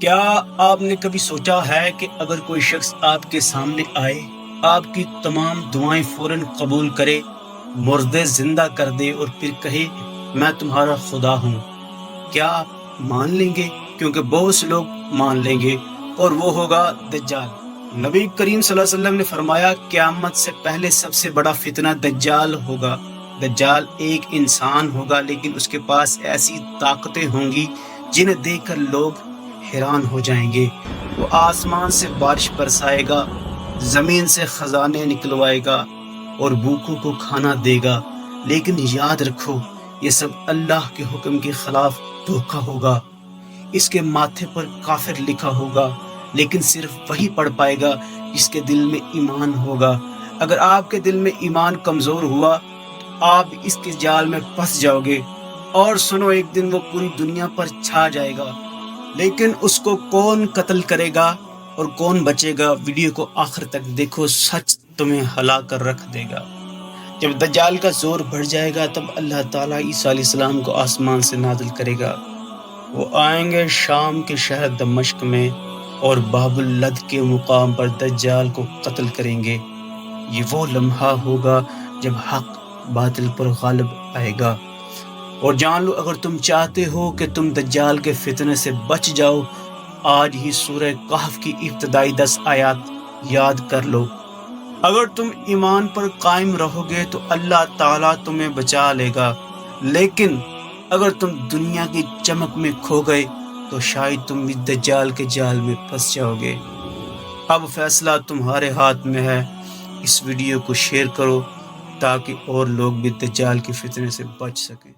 کیا آپ نے کبھی سوچا ہے کہ اگر کوئی شخص آپ کے سامنے آئے، آپ کی تمام دعائیں فوراً قبول کرے، مردے زندہ کر دے اور پھر کہے میں تمہارا خدا ہوں، کیا آپ مان لیں گے؟ کیونکہ بہت سے لوگ مان لیں گے، اور وہ ہوگا دجال۔ نبی کریم صلی اللہ علیہ وسلم نے فرمایا قیامت سے پہلے سب سے بڑا فتنہ دجال ہوگا۔ دجال ایک انسان ہوگا، لیکن اس کے پاس ایسی طاقتیں ہوں گی جنہیں دیکھ کر لوگ حیران ہو جائیں گے۔ وہ آسمان سے بارش برسائے گا، زمین سے خزانے نکلوائے گا اور بھوکوں کو کھانا دے گا، لیکن یاد رکھو یہ سب اللہ کے حکم کے خلاف دھوکہ ہوگا۔ اس کے ماتھے پر کافر لکھا ہوگا، لیکن صرف وہی پڑھ پائے گا جس کے دل میں ایمان ہوگا۔ اگر آپ کے دل میں ایمان کمزور ہوا تو آپ اس کے جال میں پھنس جاؤ گے، اور سنو ایک دن وہ پوری دنیا پر چھا جائے گا، لیکن اس کو کون قتل کرے گا اور کون بچے گا؟ ویڈیو کو آخر تک دیکھو، سچ تمہیں ہلا کر رکھ دے گا۔ جب دجال کا زور بڑھ جائے گا تب اللہ تعالیٰ عیسیٰ علیہ السلام کو آسمان سے نازل کرے گا۔ وہ آئیں گے شام کے شہر دمشق میں اور باب اللد کے مقام پر دجال کو قتل کریں گے۔ یہ وہ لمحہ ہوگا جب حق باطل پر غالب آئے گا۔ اور جان لو اگر تم چاہتے ہو کہ تم دجال کے فتنے سے بچ جاؤ، آج ہی سورہ کہف کی ابتدائی 10 آیات یاد کر لو۔ اگر تم ایمان پر قائم رہو گے تو اللہ تعالیٰ تمہیں بچا لے گا، لیکن اگر تم دنیا کی چمک میں کھو گئے تو شاید تم بھی دجال کے جال میں پھنس جاؤ گے۔ اب فیصلہ تمہارے ہاتھ میں ہے۔ اس ویڈیو کو شیئر کرو تاکہ اور لوگ بھی دجال کے فتنے سے بچ سکیں۔